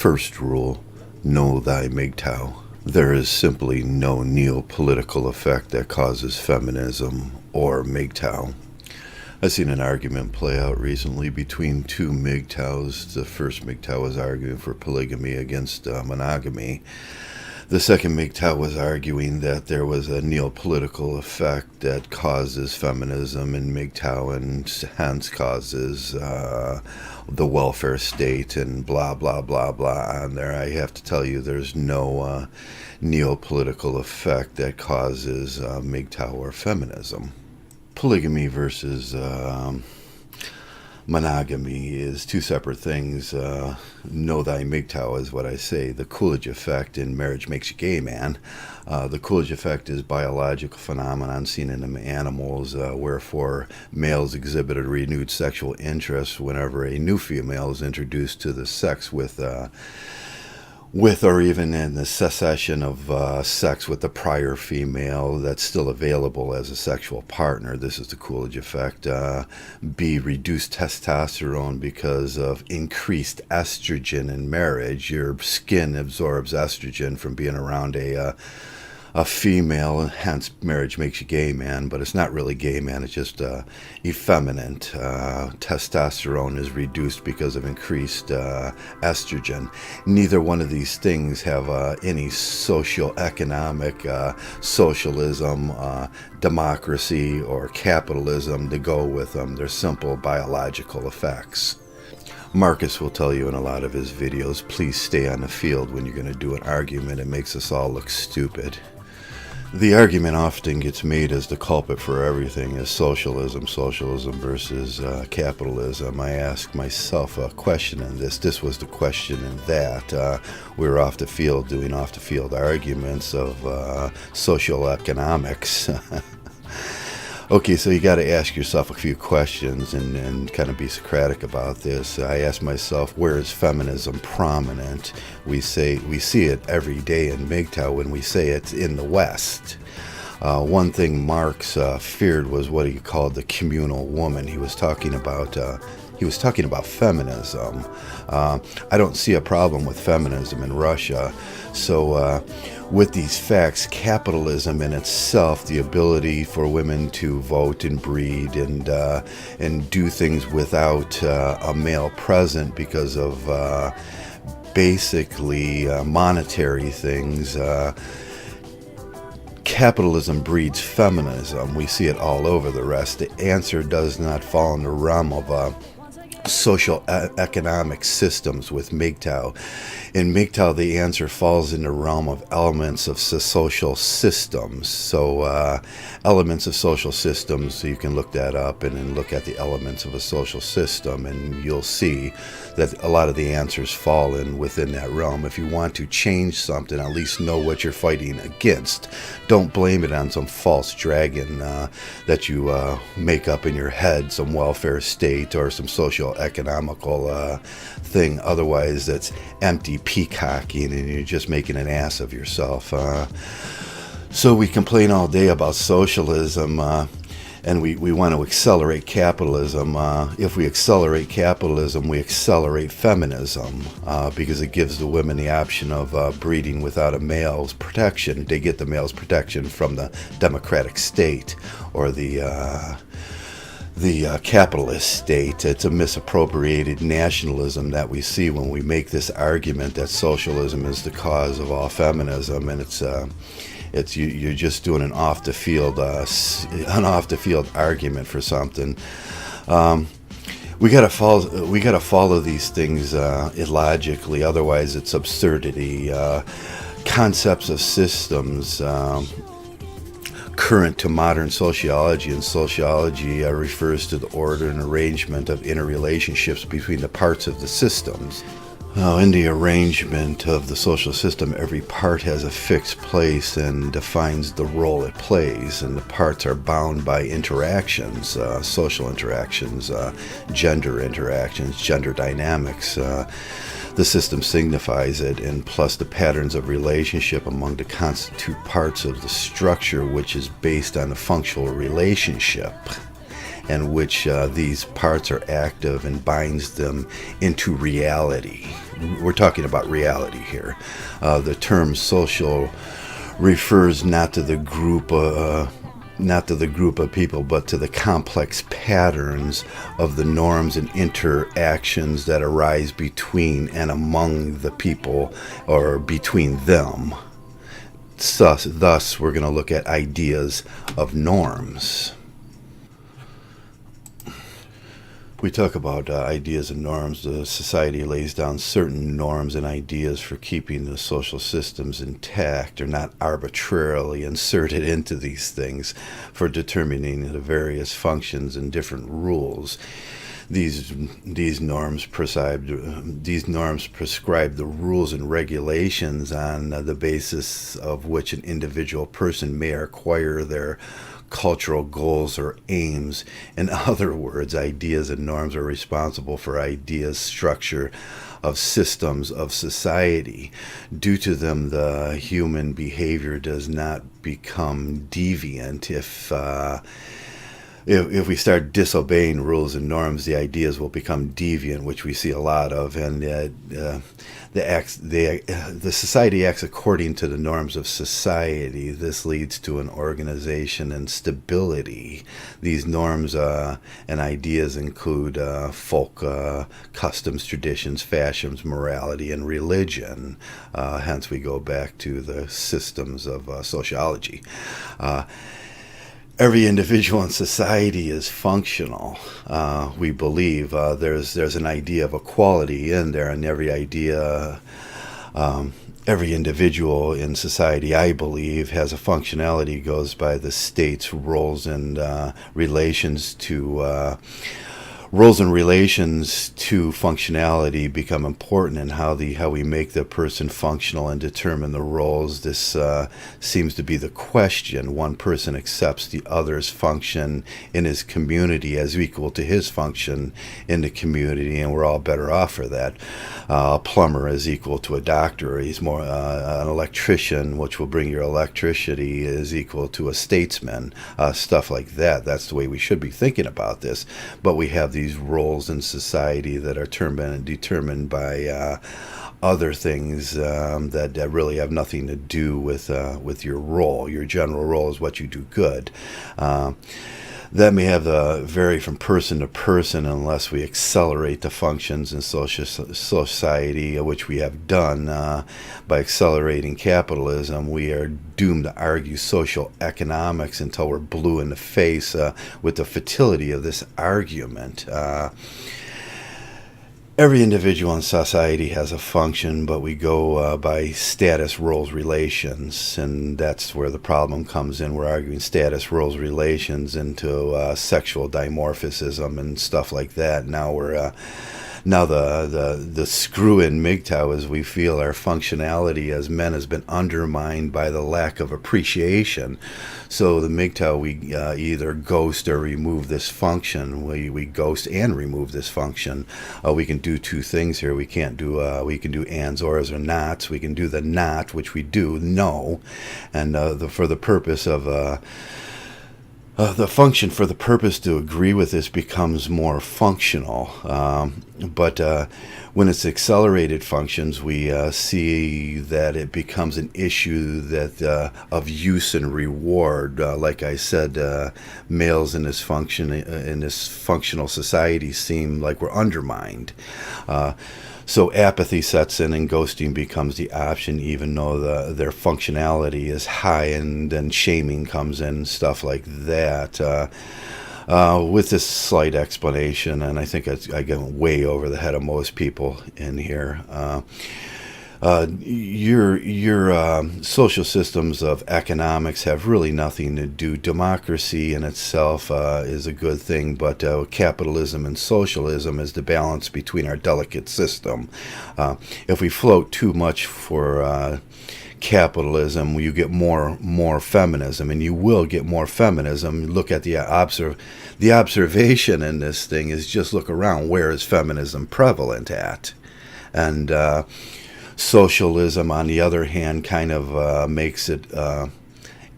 First rule, know thy Mgtow. There is simply no neo-political effect that causes feminism or Mgtow. I've seen an argument play out recently between two Mgtows. The first Mgtow was arguing for polygamy against monogamy. The second Mgtow was arguing that there was a neo-political effect that causes feminism and Mgtow and hence causes the welfare state and blah, blah, blah, blah on there. I have to tell you there's no neo-political effect that causes Mgtow or feminism. Polygamy versus monogamy is two separate things. Know thy Mgtow is what I say. The Coolidge effect in Marriage Makes You Gay, man. The Coolidge effect is biological phenomenon seen in animals, wherefore males exhibit a renewed sexual interest whenever a new female is introduced to the sex with or even in the cessation of sex with the prior female that's still available as a sexual partner. This is the Coolidge effect. B, reduced testosterone because of increased estrogen in marriage. Your skin absorbs estrogen from being around a female, hence marriage makes you gay, man. But it's not really gay, man. It's just effeminate. Testosterone is reduced because of increased estrogen. Neither one of these things have any socio-economic socialism, democracy, or capitalism to go with them. They're simple biological effects. Marcus will tell you in a lot of his videos, please stay on the field when you're going to do an argument. It makes us all look stupid. The argument often gets made as the culprit for everything is socialism versus capitalism. I ask myself a question in this. This was the question in that. We were off the field doing off-the-field arguments of social economics. Okay, so you got to ask yourself a few questions and kind of be Socratic about this. I ask myself, where is feminism prominent? We see it every day in Mgtow when we say it's in the West. One thing Marx feared was what he called the communal woman. He was talking about feminism. I don't see a problem with feminism in Russia. So with these facts, capitalism in itself, the ability for women to vote and breed and do things without a male present because of basically monetary things, capitalism breeds feminism. We see it all over the rest. The answer does not fall in the realm of social economic systems with Mgtow. In Mgtow, the answer falls in the realm of elements of social systems. So elements of social systems, so you can look that up and then look at the elements of a social system, and you'll see that a lot of the answers fall in within that realm. If you want to change something, at least know what you're fighting against. Don't blame it on some false dragon that you make up in your head, some welfare state or some social economical thing. Otherwise, that's empty peacocking and you're just making an ass of yourself. So we complain all day about socialism and we want to accelerate capitalism. If we accelerate capitalism, we accelerate feminism because it gives the women the option of breeding without a male's protection. They get the male's protection from the democratic state or the capitalist state. It's a misappropriated nationalism that we see when we make this argument that socialism is the cause of all feminism, and you're just doing an off the field argument for something. We gotta follow these things illogically, otherwise it's absurdity. Concepts of systems. Current to modern sociology, and sociology refers to the order and arrangement of interrelationships between the parts of the systems. In the arrangement of the social system, every part has a fixed place and defines the role it plays, and the parts are bound by interactions, social interactions, gender dynamics. The system signifies it, and plus the patterns of relationship among the constituent parts of the structure, which is based on a functional relationship. and which these parts are active and binds them into reality. We're talking about reality here. The term social refers not to the group of people, but to the complex patterns of the norms and interactions that arise between and among the people, or between them. Thus, we're going to look at ideas of norms. We talk about ideas and norms. The society lays down certain norms and ideas for keeping the social systems intact, or not arbitrarily inserted into these things, for determining the various functions and different rules. These norms prescribe the rules and regulations on the basis of which an individual person may acquire their cultural goals or aims. In other words, ideas and norms are responsible for ideas' structure of systems of society. Due to them, the human behavior does not become deviant. If we start disobeying rules and norms, the ideas will become deviant, which we see a lot of, and the society acts according to the norms of society. This leads to an organization and stability. These norms and ideas include folk customs, traditions, fashions, morality, and religion. Hence, we go back to the systems of sociology. Every individual in society is functional. We believe there's an idea of equality in there, and every individual in society, I believe, has a functionality, goes by the state's roles and relations to functionality become important, and how we make the person functional and determine the roles. This seems to be the question. One person accepts the other's function in his community as equal to his function in the community, and we're all better off for that. A plumber is equal to a doctor. He's more an electrician, which will bring your electricity, is equal to a statesman. Stuff like that. That's the way we should be thinking about this. But we have these roles in society that are determined by other things that really have nothing to do with your role. Your general role is what you do good. That may have vary from person to person unless we accelerate the functions in society, which we have done by accelerating capitalism. We are doomed to argue social economics until we're blue in the face with the futility of this argument. Every individual in society has a function, but we go by status, roles, relations, and that's where the problem comes in. We're arguing status, roles, relations into sexual dimorphism and stuff like that. Now the screw in Mgtow is we feel our functionality as men has been undermined by the lack of appreciation. So the Mgtow, we either ghost or remove this function. We ghost and remove this function. We can do two things here. We can do ands, ors, or nots. We can do the not, which we do no, and for the purpose of the function, for the purpose to agree with this, becomes more functional. But when it's accelerated functions, we see that it becomes an issue that of use and reward. Like I said, males in this functional society seem like we're undermined. So apathy sets in and ghosting becomes the option, even though their functionality is high, and then shaming comes in, stuff like that. With this slight explanation, and I think I get way over the head of most people in here, your social systems of economics have really nothing to do. Democracy in itself is a good thing, but capitalism and socialism is the balance between our delicate system. If we float too much for capitalism, you get more feminism, and you will get more feminism. Look at the observation in this thing is just look around. Where is feminism prevalent at? And socialism, on the other hand, kind of makes it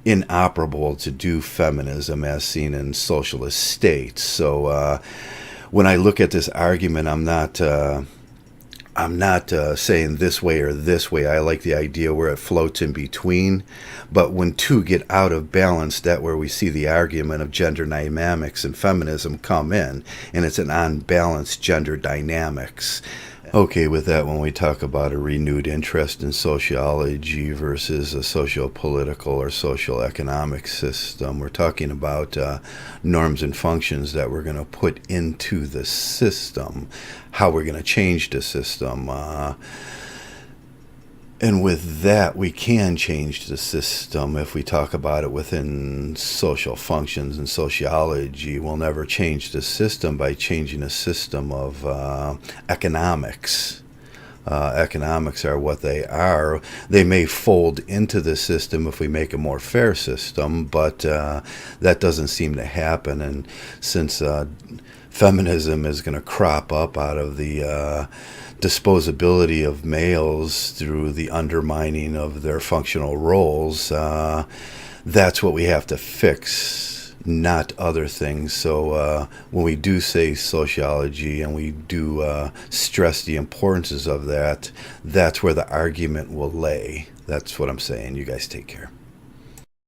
inoperable to do feminism as seen in socialist states. So when I look at this argument, I'm not saying this way or this way. I like the idea where it floats in between. But when two get out of balance, that's where we see the argument of gender dynamics and feminism come in. And it's an unbalanced gender dynamics. Okay, with that, when we talk about a renewed interest in sociology versus a socio-political or social economic system, we're talking about norms and functions that we're going to put into the system, how we're going to change the system. And with that, we can change the system. If we talk about it within social functions and sociology, we'll never change the system by changing a system of economics. Economics are what they are. They may fold into the system if we make a more fair system, but that doesn't seem to happen. And since feminism is going to crop up out of the disposability of males through the undermining of their functional roles, that's what we have to fix, not other things. So when we do say sociology and we do stress the importance of that, that's where the argument will lay. That's what I'm saying. You guys take care.